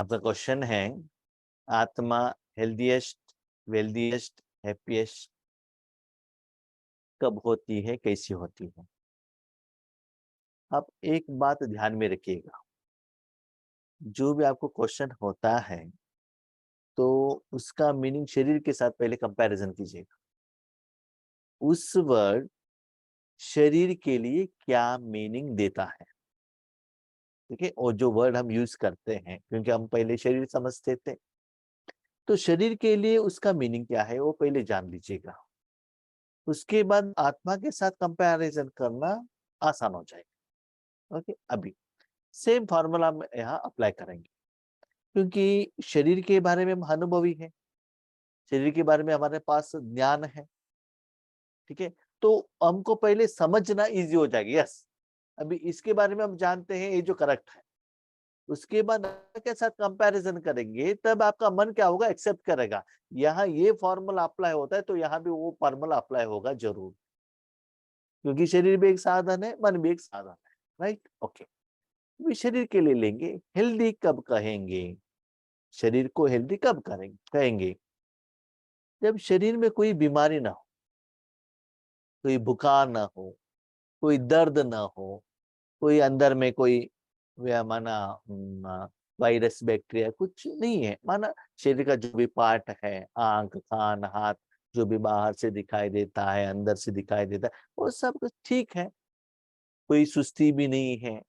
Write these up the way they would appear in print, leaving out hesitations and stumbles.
आपका क्वेश्चन है आत्मा हेल्दीएस्ट, वेल्दीएस्ट, हैप्पीएस्ट कब होती है, कैसी होती है? आप एक बात ध्यान में रखिएगा, जो भी आपको क्वेश्चन होता है तो उसका मीनिंग शरीर के साथ पहले कंपैरिजन कीजिएगा। उस वर्ड शरीर के लिए क्या मीनिंग देता है, ठीक है? और जो वर्ड हम यूज करते हैं, क्योंकि हम पहले शरीर समझते थे, तो शरीर के लिए उसका मीनिंग क्या है वो पहले जान लीजिएगा। उसके बाद आत्मा के साथ कंपैरिजन करना आसान हो जाएगा। ओके, अभी सेम फॉर्मूला हम यहाँ अप्लाई करेंगे, क्योंकि शरीर के बारे में हम अनुभवी हैं, शरीर के बारे में हमारे पास ज्ञान है, ठीक है? तो हमको पहले समझना इजी हो जाएगा। यस, अभी इसके बारे में हम जानते हैं ये जो करेक्ट है, उसके बाद के साथ कंपैरिजन करेंगे तब आपका मन क्या होगा, एक्सेप्ट करेगा। यहाँ ये फॉर्मूला अप्लाई होता है तो यहाँ भी वो फॉर्मूला अप्लाई होगा जरूर, क्योंकि शरीर भी एक साधन है, मन भी एक साधन है, राइट? ओके, भी शरीर के लिए लेंगे। हेल्दी कब कहेंगे, शरीर को हेल्दी कब कहेंगे? जब शरीर में कोई बीमारी ना हो, कोई बुखार ना हो, कोई दर्द ना हो, कोई अंदर में कोई माना वायरस बैक्टीरिया कुछ नहीं है, माना शरीर का जो भी पार्ट है, आंख, कान, हाथ, जो भी बाहर से दिखाई देता है, अंदर से दिखाई देता है, वो सब कुछ ठीक है। कोई सुस्ती भी नहीं है,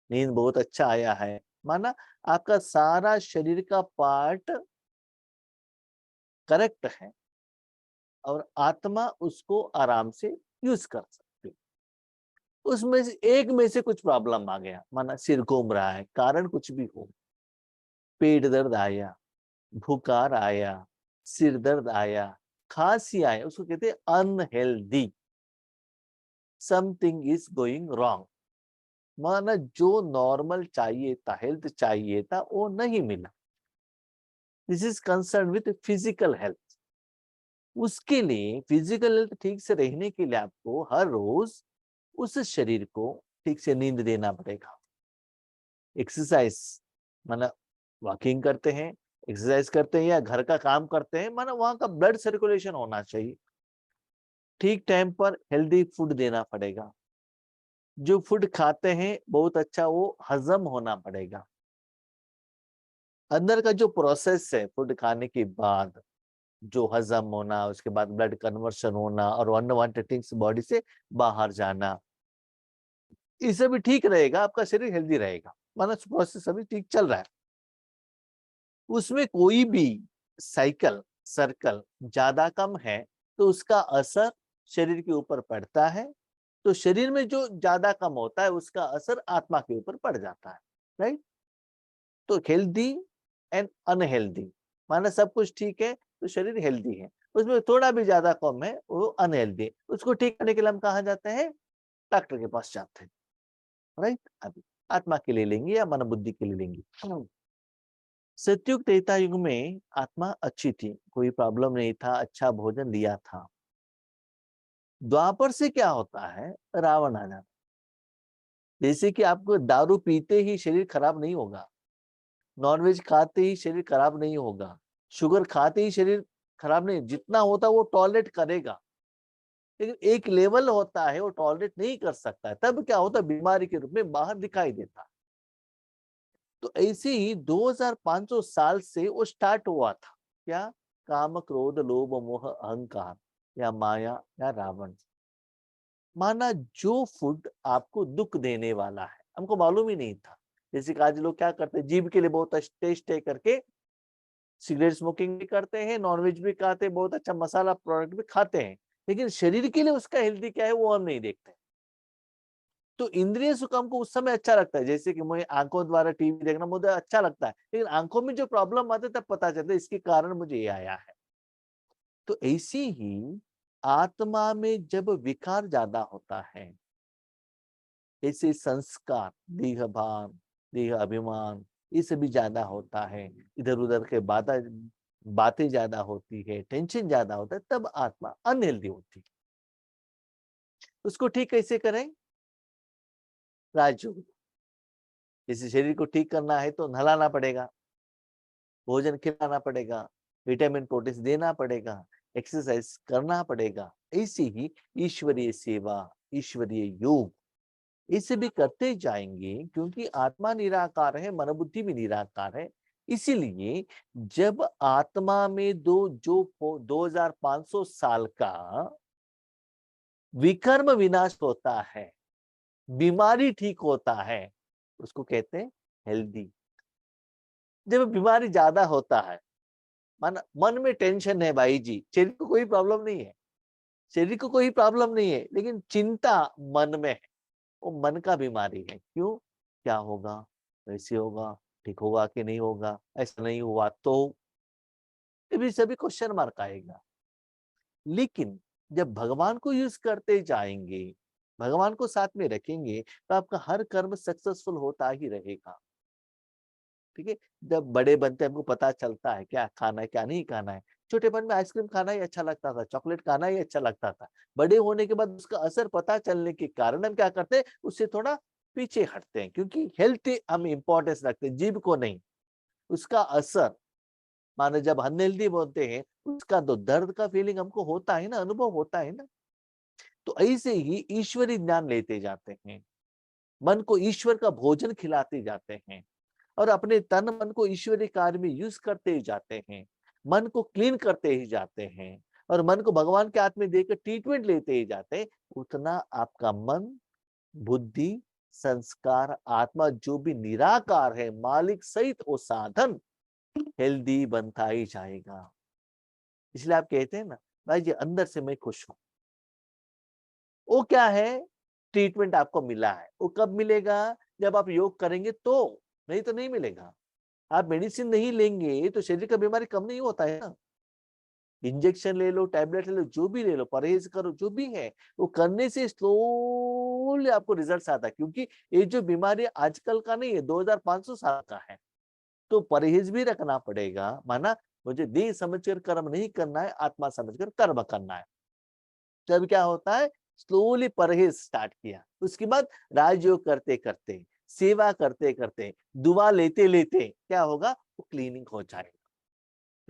नींद बहुत अच्छा आया है, माना आपका सारा शरीर का पार्ट करेक्ट है और आत्मा उसको आराम से यूज कर सकती है। उसमें से एक में से कुछ प्रॉब्लम आ गया, माना सिर घूम रहा है, कारण कुछ भी हो, पेट दर्द आया, बुखार आया, सिर दर्द आया, खांसी आया, उसको कहते हैं unhealthy, something is going wrong. माना जो नॉर्मल चाहिए था, हेल्थ चाहिए था, वो नहीं मिला। This is concern with physical health. उसके लिए फिजिकल हेल्थ ठीक से रहने के लिए आपको हर रोज उस शरीर को ठीक से नींद देना पड़ेगा। एक्सरसाइज, माना वॉकिंग करते हैं, एक्सरसाइज करते हैं या घर का काम करते हैं, माना वहां का ब्लड सर्कुलेशन होना चाहिए। ठीक टाइम पर हेल्दी फूड देना पड़ेगा। जो फूड खाते हैं बहुत अच्छा वो हजम होना पड़ेगा। अंदर का जो प्रोसेस है फूड खाने के बाद, जो हजम होना, उसके बाद ब्लड कन्वर्शन होना और अनवांटेड थिंग्स बॉडी से बाहर जाना, ये सब भी ठीक रहेगा, आपका शरीर हेल्दी रहेगा, माना प्रोसेस अभी ठीक चल रहा है। उसमें कोई भी साइकिल सर्कल ज्यादा कम है तो उसका असर शरीर के ऊपर पड़ता है। तो शरीर में जो ज्यादा कम होता है उसका असर आत्मा के ऊपर पड़ जाता है, राइट? तो हेल्दी एंड अनहेल्दी, माना सब कुछ ठीक है तो शरीर हेल्दी है, उसमें थोड़ा भी ज्यादा कम है वो अनहेल्दी है। उसको ठीक करने के लिए हम कहा जाते हैं, डॉक्टर के पास जाते हैं, राइट? अभी आत्मा के लिए लेंगे या मन बुद्धि के लिए लेंगे? सतयुग त्रेता युग में आत्मा अच्छी थी, कोई प्रॉब्लम नहीं था, अच्छा भोजन दिया था। द्वापर से क्या होता है, रावण आ जाता। जैसे कि आपको दारू पीते ही शरीर खराब नहीं होगा, नॉनवेज खाते ही शरीर खराब नहीं होगा, शुगर खाते ही शरीर खराब नहीं, जितना होता वो टॉलरेट करेगा, लेकिन एक लेवल होता है वो टॉलरेट नहीं कर सकता, तब क्या होता, बीमारी के रूप में बाहर दिखाई देता। तो ऐसे ही 2500 साल से वो स्टार्ट हुआ था। क्या? काम, क्रोध, लोभ, मोह, अहंकार या माया या रावण। माना जो फूड आपको दुख देने वाला है, हमको मालूम ही नहीं था। जैसे कि आज लोग क्या करते हैं, जीभ के लिए बहुत टेस्ट है करके सिगरेट स्मोकिंग भी करते हैं, नॉनवेज भी खाते हैं, बहुत अच्छा मसाला प्रोडक्ट भी खाते हैं, लेकिन शरीर के लिए उसका हेल्दी क्या है वो हम नहीं देखते। तो इंद्रिय सुख हमको उस समय अच्छा लगता है, जैसे कि मुझे आंखों द्वारा टीवी देखना मुझे अच्छा लगता है, लेकिन आंखों में जो प्रॉब्लम आते तब पता चलता है इसके कारण मुझे ये आया है। तो ऐसी ही आत्मा में जब विकार ज्यादा होता है, ऐसे संस्कार, देह भान, देह अभिमान, ये सभी ज्यादा होता है, इधर उधर के बातें ज्यादा होती है, टेंशन ज्यादा होता है, तब आत्मा अनहेल्दी होती है। उसको ठीक कैसे करें? राजयोग। जैसे शरीर को ठीक करना है तो नहलाना पड़ेगा, भोजन खिलाना पड़ेगा, विटामिन प्रोटीन देना पड़ेगा, एक्सरसाइज करना पड़ेगा। ऐसे ही ईश्वरीय सेवा, ईश्वरीय योग इसे भी करते जाएंगे, क्योंकि आत्मा निराकार है, मन बुद्धि भी निराकार है। इसीलिए जब आत्मा में 2500 साल का विकर्म विनाश होता है, बीमारी ठीक होता है, उसको कहते हैं हेल्दी। जब बीमारी ज्यादा होता है, मन में टेंशन है भाई जी, शरीर को कोई प्रॉब्लम नहीं है, शरीर को कोई प्रॉब्लम नहीं है, लेकिन चिंता मन में है, वो मन का बीमारी है। क्यों? क्या होगा, कैसे होगा, ठीक होगा कि नहीं होगा, ऐसा नहीं हुआ तो ये भी सभी क्वेश्चन मार्क आएगा। लेकिन जब भगवान को यूज करते जाएंगे, भगवान को साथ में रखेंगे, तो आपका हर कर्म सक्सेसफुल होता ही रहेगा। ठीक है। जब बड़े बनते हैं, हमको पता चलता है क्या खाना है क्या नहीं खाना है। छोटेपन में आइसक्रीम खाना ही अच्छा लगता था, चॉकलेट खाना ही अच्छा लगता था। बड़े होने के बाद उसका असर पता चलने के कारण हम क्या करते हैं, उससे थोड़ा पीछे हटते हैं, क्योंकि हेल्थ हम इंपॉर्टेंस रखते हैं, जीभ को नहीं। उसका असर, मानो जब अनहेल्दी बोलते हैं, उसका तो दर्द का फीलिंग हमको होता है ना, अनुभव होता है ना। तो ऐसे ही ईश्वरी ज्ञान लेते जाते हैं, मन को ईश्वर का भोजन खिलाते जाते हैं, और अपने तन मन को ईश्वरीय कार्य में यूज करते ही जाते हैं, मन को क्लीन करते ही जाते हैं, और मन को भगवान के हाथ में देकर ट्रीटमेंट लेते ही जाते हैं, उतना आपका मन, बुद्धि, संस्कार, आत्मा जो भी निराकार है, मालिक सहित वो साधन हेल्दी बनता ही जाएगा। इसलिए आप कहते हैं ना, भाई जी अंदर से मैं खुश हूं। वो क्या है, ट्रीटमेंट आपको मिला है। वो कब मिलेगा, जब आप योग करेंगे तो, नहीं तो नहीं मिलेगा। आप मेडिसिन नहीं लेंगे तो शरीर का बीमारी कम नहीं होता है ना। इंजेक्शन ले लो, टैबलेट ले लो, जो भी ले लो, परहेज करो, जो भी है, वो करने से स्लोली आपको रिजल्ट आता है। क्योंकि ये जो बीमारी आजकल का नहीं है, 2500 साल का है। तो परहेज भी रखना पड़ेगा, माना मुझे देह समझकर कर्म नहीं करना है, आत्मा समझकर कर्म करना है। तब क्या होता है, स्लोली परहेज स्टार्ट किया, उसके बाद राजयोग करते करते, सेवा करते करते, दुआ लेते लेते क्या होगा, वो क्लीनिंग हो जाएगा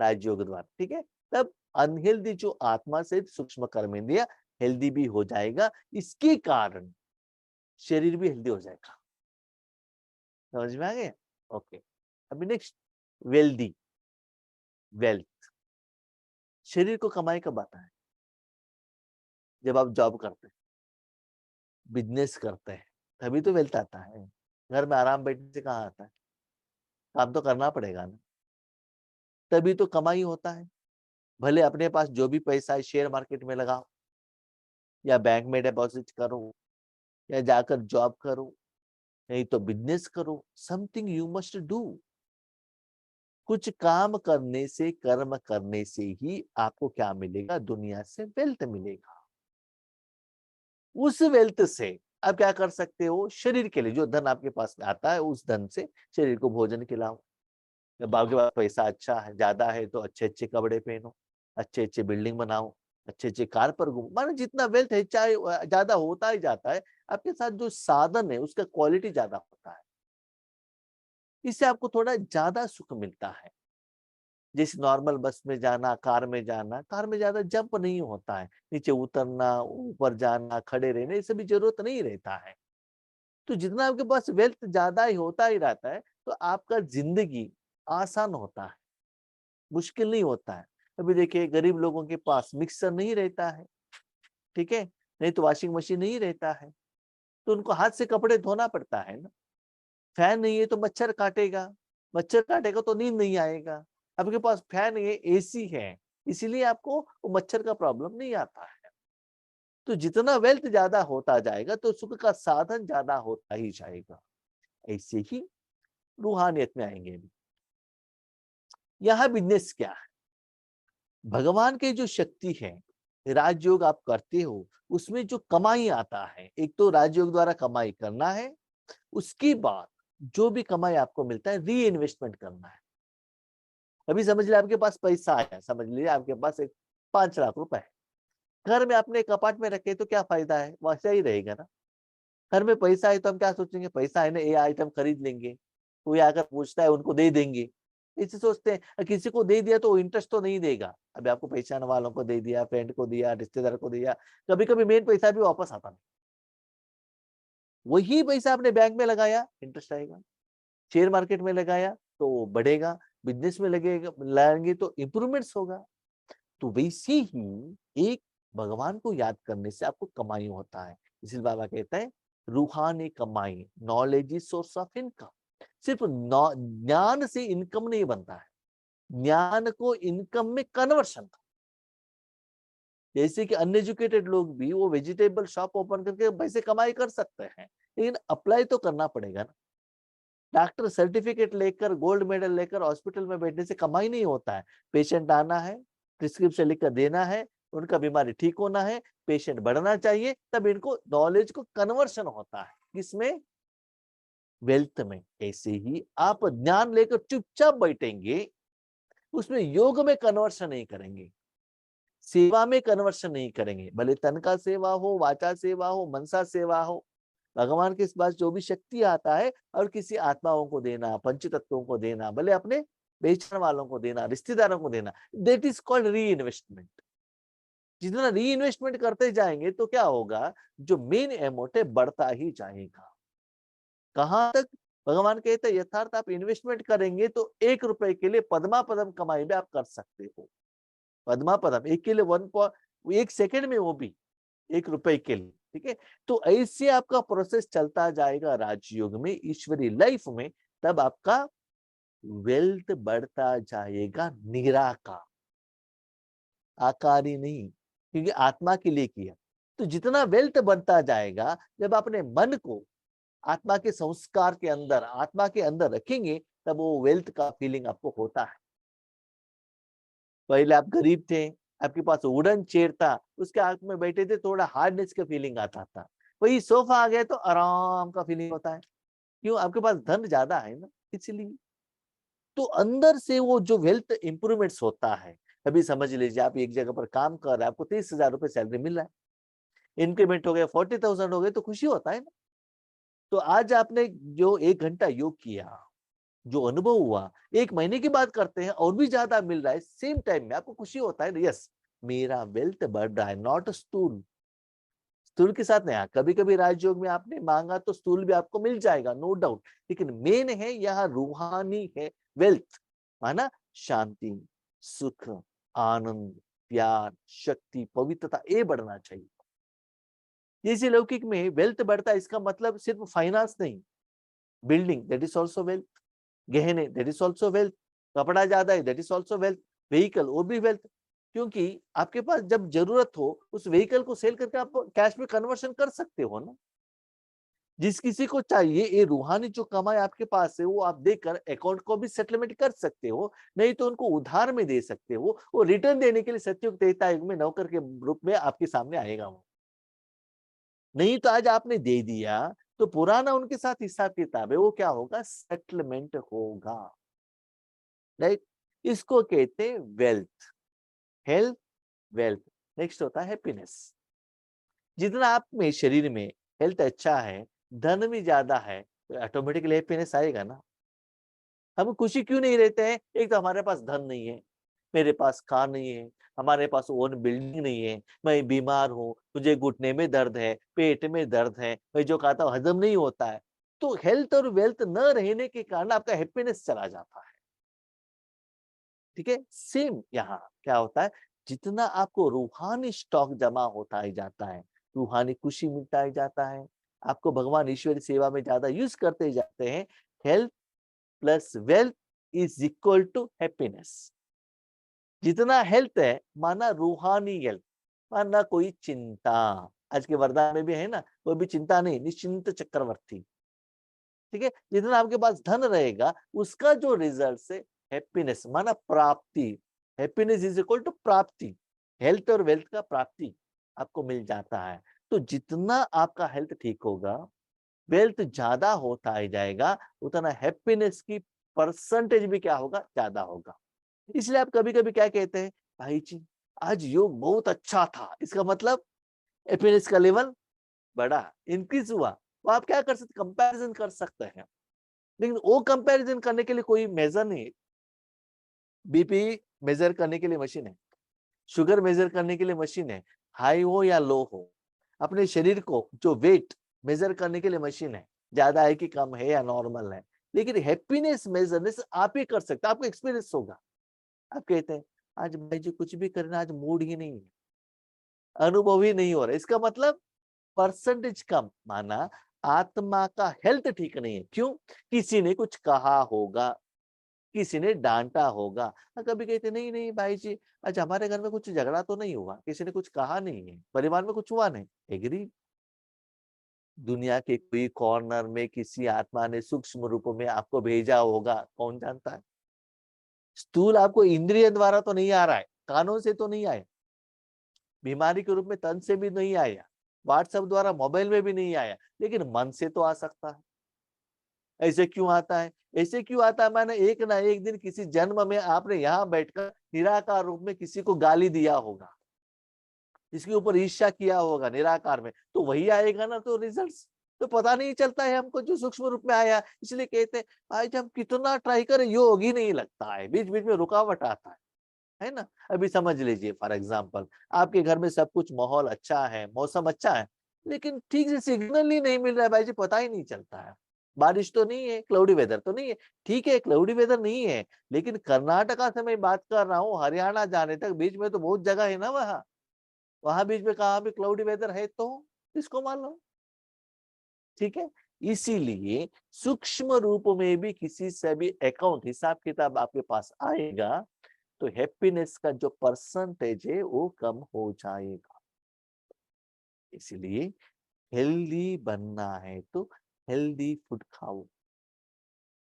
राजयोग द्वारा। ठीक है। तब अनहेल्दी जो आत्मा से सूक्ष्म कर्मेंद्रिय हेल्दी भी हो जाएगा, इसके कारण शरीर भी हेल्दी हो जाएगा। समझ में आ गया? ओके। अभी नेक्स्ट, वेल्दी, वेल्थ। शरीर को कमाई कब आता है, जब आप जॉब करते हैं, बिजनेस करते हैं, तभी तो वेल्थ आता है। घर में आराम बैठने से कहाँ आता है, काम तो करना पड़ेगा ना, तभी तो कमाई होता है। भले अपने पास जो भी पैसा है शेयर मार्केट में लगाओ, या बैंक में डिपॉजिट करो, या जाकर जॉब करो, नहीं तो बिजनेस करो, समथिंग यू मस्ट डू। कुछ काम करने से, कर्म करने से ही आपको क्या मिलेगा, दुनिया से वेल्थ मिलेगा। उस वेल्थ से आप क्या कर सकते हो, शरीर के लिए जो धन आपके पास में आता है, उस धन से शरीर को भोजन खिलाओ। जब आपके पास पैसा अच्छा है, ज्यादा है, तो अच्छे अच्छे कपड़े पहनो, अच्छे अच्छे बिल्डिंग बनाओ, अच्छे अच्छे कार पर घूमो। मानो जितना वेल्थ है, चाहे ज्यादा होता ही जाता है, आपके साथ जो साधन है उसका क्वालिटी ज्यादा होता है, इससे आपको थोड़ा ज्यादा सुख मिलता है। जैसे नॉर्मल बस में जाना, कार में ज्यादा जंप नहीं होता है, नीचे उतरना, ऊपर जाना, खड़े रहने, ये सभी जरूरत नहीं रहता है। तो जितना आपके पास वेल्थ ज्यादा ही होता ही रहता है, तो आपका जिंदगी आसान होता है, मुश्किल नहीं होता है। अभी देखिए गरीब लोगों के पास मिक्सर नहीं रहता है, ठीक है, नहीं तो वॉशिंग मशीन नहीं रहता है, तो उनको हाथ से कपड़े धोना पड़ता है ना। फैन नहीं है तो मच्छर काटेगा, मच्छर काटेगा तो नींद नहीं आएगा। आपके पास फैन है, एसी है, इसीलिए आपको वो मच्छर का प्रॉब्लम नहीं आता है। तो जितना वेल्थ ज्यादा होता जाएगा, तो सुख का साधन ज्यादा होता ही जाएगा। ऐसे ही रूहानियत में आएंगे भी। यहाँ बिजनेस क्या है, भगवान की जो शक्ति है, राजयोग आप करते हो, उसमें जो कमाई आता है, एक तो राजयोग द्वारा कमाई करना है, उसके बाद जो भी कमाई आपको मिलता है री इन्वेस्टमेंट करना है। अभी समझ लीजिए आपके पास पैसा आया, समझ लीजिए आपके पास एक 5 लाख रुपए है, घर में आपने कपाट में रखे तो क्या फायदा है, वैसा ही रहेगा ना। घर में पैसा है तो हम क्या सोचेंगे, पैसा है ना, ये आइटम खरीद लेंगे, कोई आकर पूछता है उनको दे देंगे, ऐसे सोचते हैं किसी को दे दिया तो इंटरेस्ट तो नहीं देगा। अभी आपको पहचान वालों को दे दिया, फ्रेंड को दिया, रिश्तेदार को दिया, कभी कभी मेन पैसा भी वापस आता नहीं। वही पैसा आपने बैंक में लगाया, इंटरेस्ट आएगा। शेयर मार्केट में लगाया तो बढ़ेगा, बिजनेस में लगेगा लगाएंगे तो इंप्रूवमेंट्स होगा। तो वैसे ही एक भगवान को याद करने से आपको कमाई होता है। इसलिए बाबा कहते हैं रूहानी कमाई, knowledge is source of income. सिर्फ ज्ञान से इनकम नहीं बनता है, ज्ञान को इनकम में कन्वर्शन। जैसे कि अनएजुकेटेड लोग भी वो वेजिटेबल शॉप ओपन करके पैसे कमाई कर सकते हैं, लेकिन अप्लाई तो करना पड़ेगा ना। डॉक्टर सर्टिफिकेट लेकर, गोल्ड मेडल लेकर हॉस्पिटल में बैठने से कमाई नहीं होता है। पेशेंट आना है, प्रिस्क्रिप्शन लिखकर देना है, उनका बीमारी ठीक होना है, पेशेंट बढ़ना चाहिए, तब इनको नॉलेज को कन्वर्शन होता है। किसमें? वेल्थ में। ऐसे ही आप ज्ञान लेकर चुपचाप बैठेंगे, उसमें योग में कन्वर्शन नहीं करेंगे, सेवा में कन्वर्शन नहीं करेंगे, भले तन का सेवा हो, वाचा सेवा हो, मनसा सेवा हो, भगवान के पास जो भी शक्ति आता है और किसी आत्माओं को देना, पंच तत्वों को देना, भले अपने बेचने वालों को देना, रिश्तेदारों को देना, दैट इज कॉल्ड री इन्वेस्टमेंट। जितना री इन्वेस्टमेंट करते जाएंगे तो क्या होगा, जो मेन अमाउंट है बढ़ता ही जाएगा। कहां तक? भगवान कहते हैं यथार्थ आप इन्वेस्टमेंट करेंगे तो 1 रुपए के लिए पद्मा पदम कमाई में आप कर सकते हो। पद्मा पदम एक के लिए 1 सेकेंड में, वो भी 1 रुपए के लिए। ठीक है, तो ऐसे आपका प्रोसेस चलता जाएगा राजयोग में, ईश्वरी लाइफ में, तब आपका वेल्थ बढ़ता जाएगा निराकार, आकारी नहीं, क्योंकि आत्मा के लिए किया। तो जितना वेल्थ बढ़ता जाएगा, जब अपने मन को आत्मा के संस्कार के अंदर, आत्मा के अंदर रखेंगे, तब वो वेल्थ का फीलिंग आपको होता है। पहले आप गरीब थे, आपके पास वुडन चेयर था, उसके आंख में बैठे थे, थोड़ा हार्डनेस का फीलिंग आता था। वही सोफा आ गया तो आराम का फीलिंग होता है। क्यों? आपके पास धन ज्यादा है ना, इसलिए। तो अंदर से वो जो वेल्थ इंप्रूवमेंट्स होता है, अभी समझ लीजिए आप एक जगह पर काम कर रहे हैं, आपको 30,000 रुपए सैलरी मिल रहा है, इंक्रीमेंट हो गया 40,000 हो गए, तो खुशी होता है ना। तो आज आपने जो 1 घंटा योग किया, जो अनुभव हुआ, 1 महीने की बात करते हैं और भी ज्यादा मिल रहा है, सेम टाइम में आपको खुशी होता है, यस मेरा वेल्थ बढ़ रहा है, नॉट स्थूल। स्थूल के साथ नहीं, कभी कभी राजयोग में आपने मांगा तो स्थूल भी आपको मिल जाएगा, नो डाउट, लेकिन मेन है यहाँ रूहानी है वेल्थ, माना शांति, सुख, आनंद, प्यार, शक्ति, पवित्रता, ये बढ़ना चाहिए। जैसे लौकिक में वेल्थ बढ़ता है, इसका मतलब सिर्फ फाइनेंस नहीं, building that is also wealth, गहने दैट इज ऑल्सो वेल्थ, कपड़ा ज्यादा है that is also wealth, vehicle वो भी वेल्थ। क्योंकि आपके पास जब जरूरत हो उस व्हीकल को सेल करके आप कैश में कन्वर्शन कर सकते हो ना। जिस किसी को चाहिए ये रूहानी जो कमाई आपके पास है, वो आप देकर अकाउंट को भी सेटलमेंट कर सकते हो, नहीं तो उनको उधार में दे सकते हो, वो रिटर्न देने के लिए सत्युग त्रेता युग में नौकर के रूप में आपके सामने आएगा वो। नहीं तो आज आपने दे दिया तो पुराना उनके साथ हिसाब किताब है, वो क्या होगा, सेटलमेंट होगा। राइट, इसको कहते हैं वेल्थ, हेल्थ, वेल्थ। नेक्स्ट होता है हैप्पीनेस। जितना आप में शरीर में हेल्थ अच्छा है, धन भी ज्यादा है, तो ऑटोमेटिकली हैप्पीनेस आएगा ना। हम खुशी क्यों नहीं रहते हैं? एक तो हमारे पास धन नहीं है, मेरे पास कार नहीं है, हमारे पास ओन बिल्डिंग नहीं है, मैं बीमार हूँ, मुझे घुटने में दर्द है, पेट में दर्द है, मैं जो खाता हूँ हजम नहीं होता है। तो हेल्थ और वेल्थ न रहने के कारण आपका हैप्पीनेस चला जाता है। ठीक है, सेम यहाँ क्या होता है, जितना आपको रूहानी स्टॉक जमा होता ही जाता है, रूहानी खुशी मिलता ही जाता है, आपको भगवान ईश्वरी सेवा में ज्यादा यूज करते ही जाते हैं, health plus wealth is equal to happiness. जितना हेल्थ है, माना रूहानी हेल्थ, माना कोई चिंता, आज के वरदान में भी है ना, कोई भी चिंता नहीं, निश्चिंत चक्रवर्ती। ठीक है, जितना आपके पास धन रहेगा उसका जो रिजल्ट है हैप्पीनेस, माना प्राप्ति, हैप्पीनेस इज इक्वल टू प्राप्ति, हेल्थ और वेल्थ का प्राप्ति आपको मिल जाता है। तो जितना आपका हेल्थ ठीक होगा, वेल्थ ज्यादा होता ही जाएगा, उतना हैप्पीनेस की परसेंटेज भी क्या होगा, ज्यादा होगा। इसलिए आप कभी कभी क्या कहते हैं, भाई जी आज योग बहुत अच्छा था, इसका मतलब हैप्पीनेस का लेवल बढ़ा, इंक्रीज हुआ। तो आप क्या कर सकते, कंपैरिजन कर सकते हैं, लेकिन वो कंपैरिजन करने के लिए कोई मेजर नहीं है। बीपी मेजर करने के लिए मशीन है, शुगर मेजर करने के लिए मशीन है, हाई हो या लो हो। अपने शरीर को जो वेट मेजर करने के लिए मशीन है, ज्यादा है कि कम है या नॉर्मल है। लेकिन हैप्पीनेस मेजरनेस आप ही कर सकते, आपको एक्सपीरियंस होगा। आप कहते हैं आज भाई जी कुछ भी करना, आज मूड ही नहीं है, अनुभव ही नहीं हो रहा। इसका मतलब परसेंटेज कम माना, आत्मा का हेल्थ ठीक नहीं है। क्यों? किसी ने कुछ कहा होगा, किसी ने डांटा होगा। कभी कहते नहीं नहीं भाई जी, आज हमारे घर में कुछ झगड़ा तो नहीं हुआ, किसी ने कुछ कहा नहीं है, परिवार में कुछ हुआ नहीं। एग्री। दुनिया के कोई कॉर्नर में किसी आत्मा ने सूक्ष्म रूप में आपको भेजा होगा, कौन जानता है। स्थूल आपको इंद्रिय द्वारा तो नहीं आ रहा है, कानों से तो नहीं आया, बीमारी के रूप में तन से भी नहीं आया, व्हाट्सएप द्वारा मोबाइल में भी नहीं आया, लेकिन मन से तो आ सकता है। ऐसे क्यों आता है? ऐसे क्यों आता है? मैंने एक ना एक दिन किसी जन्म में आपने यहाँ बैठकर निराकार रूप में किसी को गाली दिया होगा, इसके ऊपर ईर्ष्या किया होगा निराकार में, तो वही आएगा ना। तो रिजल्ट्स तो पता नहीं चलता है हमको जो सूक्ष्म रूप में आया। इसलिए कहते हैं भाई जब कितना ट्राई करें योग ही नहीं लगता है, बीच बीच में रुकावट आता है ना। अभी समझ लीजिए फॉर एग्जाम्पल, आपके घर में सब कुछ माहौल अच्छा है, मौसम अच्छा है, लेकिन ठीक से सिग्नल ही नहीं मिल रहा है भाई जी, पता ही नहीं चलता है। बारिश तो नहीं है, क्लाउडी वेदर तो नहीं है। ठीक है, क्लाउडी वेदर नहीं है, लेकिन कर्नाटका से मैं बात कर रहा हूँ, हरियाणा जाने तक बीच में तो बहुत जगह है ना। वहां बीच में कहा भी क्लाउडी वेदर है, तो इसको मान लो। ठीक है। इसीलिए सूक्ष्म रूप में भी किसी से भी अकाउंट हिसाब किताब आपके पास आएगा, तो हैप्पीनेस का जो परसेंटेज है वो कम हो जाएगा। इसलिए हेल्दी बनना है तो हेल्दी फूड खाओ,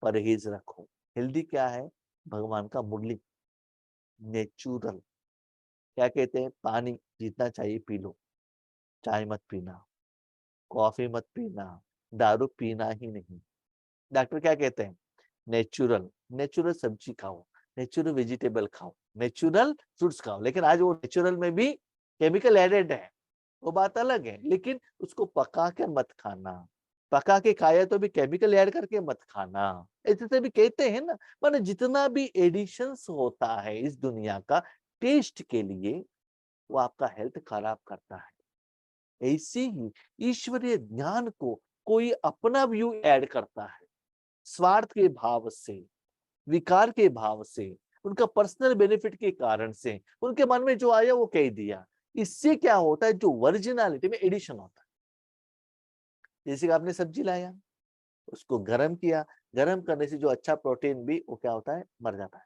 परहेज रखो। हेल्दी क्या है? भगवान का मुरली, नेचुरल। क्या कहते हैं? पानी जितना चाहिए पी लो, चाय मत पीना, कॉफी मत पीना, दारू पीना ही नहीं। डॉक्टर क्या कहते हैं? नेचुरल, नेचुरल सब्जी खाओ, नेचुरल वेजिटेबल खाओ, नेचुरल फ्रूट्स खाओ। लेकिन आज वो नेचुरल में भी केमिकल एडेड है, वो बात अलग है। लेकिन उसको पका के मत खाना, पका के खाया तो भी केमिकल ऐड करके मत खाना। ऐसे से भी कहते हैं ना, माने जितना भी एडिशंस होता है इस दुनिया का टेस्ट के लिए, वो आपका हेल्थ खराब करता है। ऐसे ही ईश्वरीय ज्ञान को कोई अपना व्यू ऐड करता है, स्वार्थ के भाव से, विकार के भाव से, उनका पर्सनल बेनिफिट के कारण से, उनके मन में जो आया वो कह दिया। इससे क्या होता है? जो ओरिजिनलिटी में एडिशन होता है। जैसे कि आपने सब्जी लाया, उसको गर्म किया, गर्म करने से जो अच्छा प्रोटीन भी वो क्या होता है? मर जाता है।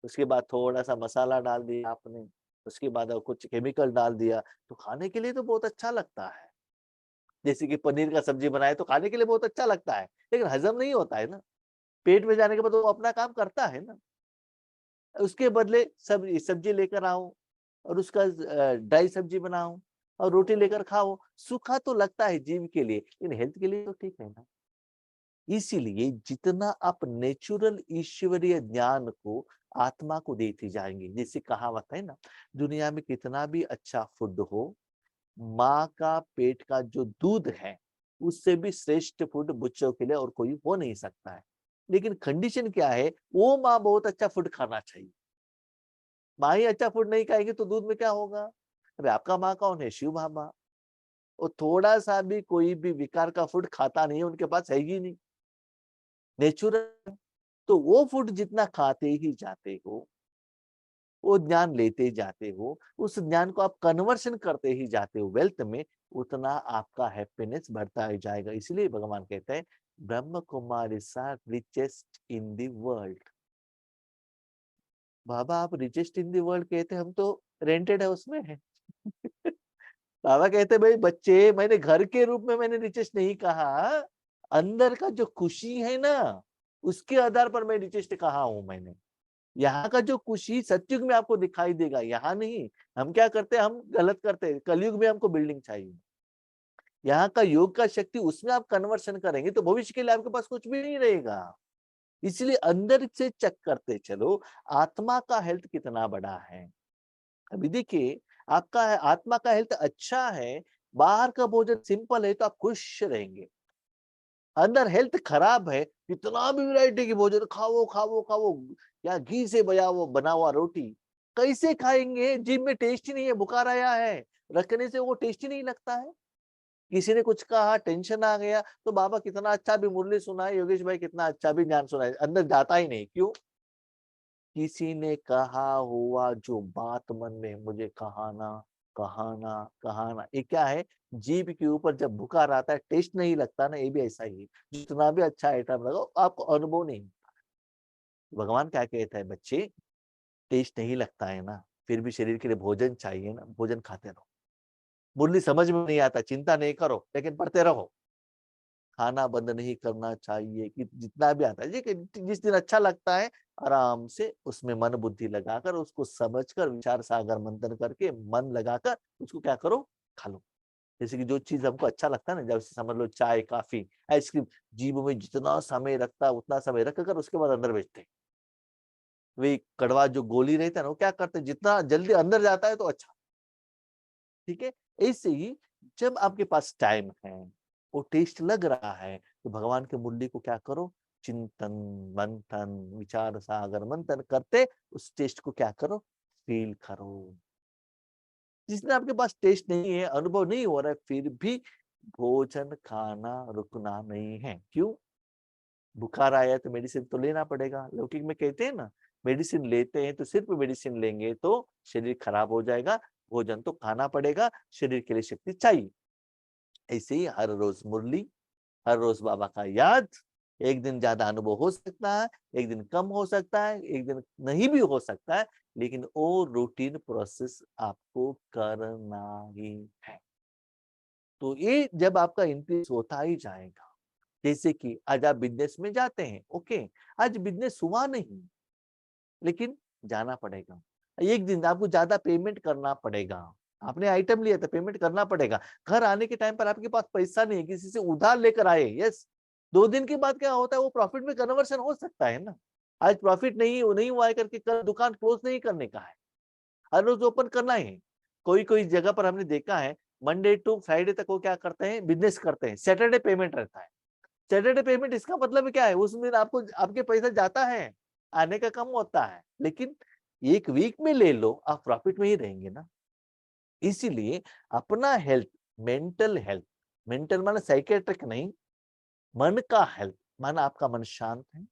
उसके बाद थोड़ा सा मसाला डाल दिया आपने, उसके बाद कुछ केमिकल डाल दिया, तो खाने के लिए तो बहुत अच्छा लगता है। जैसे कि पनीर का सब्जी बनाए तो खाने के लिए बहुत अच्छा लगता है, लेकिन हजम नहीं होता है ना। पेट में जाने के बाद वो अपना काम करता है ना। उसके बदले सब सब्जी लेकर आओ और उसका ड्राई सब्जी बनाओ और रोटी लेकर खाओ, सूखा तो लगता है जीव के लिए, लेकिन हेल्थ के लिए तो ठीक है ना। इसीलिए जितना आप नेचुरल ईश्वरीय ज्ञान को आत्मा को देते जाएंगे, जैसे कहावत है ना, दुनिया में कितना भी अच्छा फूड हो, माँ का पेट का जो दूध है उससे भी श्रेष्ठ फूड बच्चों के लिए और कोई हो नहीं सकता है। लेकिन कंडीशन क्या है? वो माँ बहुत अच्छा फूड खाना चाहिए। माँ ही अच्छा फूड नहीं खाएगी तो दूध में क्या होगा? अरे आपका माँ कौन है? शिव बाबा। वो थोड़ा सा भी कोई भी विकार का फूड खाता नहीं है, उनके पास है ही नहीं, नेचुरल। तो वो फूड जितना खाते ही जाते हो, वो ज्ञान लेते जाते हो, उस ज्ञान को आप कन्वर्शन करते ही जाते हो वेल्थ में, उतना आपका हैप्पीनेस बढ़ता ही जाएगा। इसलिए भगवान कहते हैं ब्रह्म कुमारी सा रिचेस्ट इन द वर्ल्ड। बाबा आप रिचेस्ट इन द वर्ल्ड कहते हैं, हम तो रेंटेड है उसमें है। बाबा कहते भाई बच्चे, मैंने घर के रूप में मैंने रिचेस्ट नहीं कहा, अंदर का जो खुशी है ना, उसके आधार पर मैं रिचेस्ट कहा हूं मैंने। यहाँ का जो खुशी सतयुग में आपको दिखाई देगा, यहाँ नहीं। हम क्या करते हैं? हम गलत करते हैं, कलयुग में हमको बिल्डिंग चाहिए। यहाँ का योग का शक्ति उसमें आप कन्वर्शन करेंगे तो भविष्य के लिए आपके पास कुछ भी नहीं रहेगा। इसलिए अंदर से चेक करते चलो, आत्मा का हेल्थ कितना बड़ा है। अभी देखिए, आपका आत्मा का हेल्थ अच्छा है, बाहर का भोजन सिंपल है तो आप खुश रहेंगे। अंदर हेल्थ खराब है, कितना भी वैरायटी की भोजन खाओ खाओ खाओ, या घी से बना हुआ रोटी कैसे खाएंगे? जीभ में टेस्ट ही नहीं है, बुखार आया है, रखने से वो टेस्ट ही नहीं लगता है। किसी ने कुछ कहा, टेंशन आ गया, तो बाबा कितना अच्छा भी मुरली सुनाए, योगेश भाई कितना अच्छा भी ज्ञान सुनाए, अंदर जाता ही नहीं। क्यों? किसी ने कहा हुआ जो बात मन में मुझे कहाना कहाना कहाना, ये क्या है? जीभ के ऊपर जब बुखार आता है, टेस्ट नहीं लगता ना, ये भी ऐसा ही है। जितना भी अच्छा आइटम लगाओ, आपको अनुभव नहीं होता। भगवान क्या कहता है, बच्चे टेस्ट नहीं लगता है ना, फिर भी शरीर के लिए भोजन चाहिए ना, भोजन खाते रहो। मुरली समझ में नहीं आता, चिंता नहीं करो, लेकिन पढ़ते रहो। खाना बंद नहीं करना चाहिए, कि जितना भी आता है जी, कि जिस दिन अच्छा लगता है आराम से उसमें मन बुद्धि लगाकर, उसको समझकर, विचार सागर मंथन करके मन लगाकर उसको क्या करो, खा लो। जैसे कि जो चीज हमको अच्छा लगता है ना, जैसे समझ लो चाय, कॉफी, आइसक्रीम, जीभ में जितना समय रखता है उतना समय रख कर उसके बाद अंदर बेचते हैं। वही कड़वा जो गोली रहता है ना, वो क्या करते हैं, जितना जल्दी अंदर जाता है तो अच्छा। ठीक है, ऐसे ही जब आपके पास टाइम है, वो टेस्ट लग रहा है, तो भगवान के मुरली को क्या करो, चिंतन, मंथन, विचार सागर मंथन करते उस टेस्ट को क्या करो, फील करो। जिसने आपके पास टेस्ट नहीं है, अनुभव नहीं हो रहा है, फिर भी भोजन खाना रुकना नहीं है। क्यों? बुखार आया है तो मेडिसिन तो लेना पड़ेगा। लौकिक में कहते हैं ना, मेडिसिन लेते हैं तो सिर्फ मेडिसिन लेंगे तो शरीर खराब हो जाएगा, भोजन तो खाना पड़ेगा, शरीर के लिए शक्ति चाहिए। ऐसे ही हर रोज मुरली, हर रोज बाबा का याद, एक दिन ज्यादा अनुभव हो सकता है, एक दिन कम हो सकता है, एक दिन नहीं भी हो सकता है, लेकिन वो रूटीन प्रोसेस आपको करना ही है। तो ये जब आपका इंक्रीज होता ही जाएगा, जैसे कि आज आप बिजनेस में जाते हैं, ओके, आज बिजनेस हुआ नहीं, लेकिन जाना पड़ेगा। एक दिन आपको ज्यादा पेमेंट करना पड़ेगा, आपने आइटम लिया था, पेमेंट करना पड़ेगा। घर आने के टाइम पर आपके पास पैसा नहीं है, किसी से उधार लेकर आए, यस, 2 दिन के बाद क्या होता है, वो प्रॉफिट में कन्वर्शन हो सकता है ना। आज प्रॉफिट नहीं हुआ है करके कल दुकान क्लोज नहीं करने का है, हर रोज ओपन करना है। कोई कोई जगह पर हमने देखा है, मंडे टू फ्राइडे तक वो क्या करते हैं, बिजनेस करते हैं, सैटरडे पेमेंट रहता है। सैटरडे पेमेंट, इसका मतलब क्या है, उस दिन आपको आपके पैसा जाता है, आने का कम होता है, लेकिन एक वीक में ले लो, आप प्रॉफिट में ही रहेंगे ना। इसीलिए अपना हेल्थ, मेंटल हेल्थ, मेंटल माने साइकेट्रिक नहीं, मन का हेल्थ, माना आपका मन शांत है,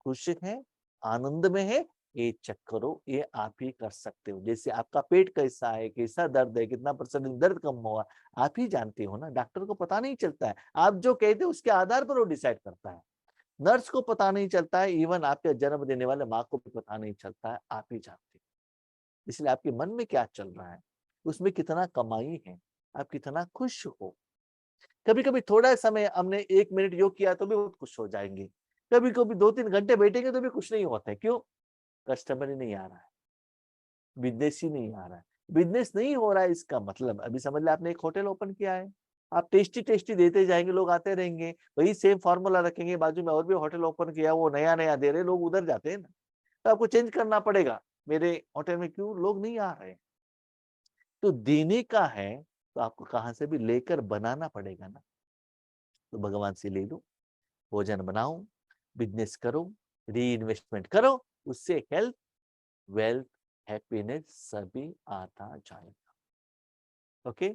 खुश है, आनंद में है, ये चेक करो, ये आप ही कर सकते हो। जैसे आपका पेट कैसा है, कैसा दर्द है, कितना परसेंट दर्द कम हुआ, आप ही जानते हो ना, डॉक्टर को पता नहीं चलता है। आप जो कहते हो उसके आधार पर वो डिसाइड करता है। नर्स को पता नहीं चलता है, इवन आपके जन्म देने वाले माँ को भी पता नहीं चलता है, आप ही जानते हो। इसलिए आपके मन में क्या चल रहा है, उसमें कितना कमाई है, आप कितना खुश हो। कभी कभी थोड़ा समय हमने 1 मिनट योग किया तो भी बहुत खुश हो जाएंगे, कभी कभी 2-3 घंटे बैठेंगे तो भी खुश नहीं होते। क्यों? कस्टमर ही नहीं आ रहा है, बिजनेस ही नहीं आ रहा है। बिजनेस नहीं हो रहा है, इसका मतलब अभी समझ ले आपने एक होटल ओपन किया है, आप टेस्टी टेस्टी देते जाएंगे, लोग आते रहेंगे, वही सेम फार्मूला रखेंगे, बाजू में और भी होटल ओपन किया, वो नया नया दे रहे, लोग उधर जाते हैं ना। तो आपको चेंज करना पड़ेगा, मेरे होटल में क्यों लोग नहीं आ रहे। तो देने का है तो आपको कहां से भी लेकर बनाना पड़ेगा ना। तो भगवान से ले लो, भोजन बनाओ, बिजनेस करो, री इन्वेस्टमेंट करो, उससे हेल्थ, वेल्थ, हैप्पीनेस सभी आता जाएगा। ओके।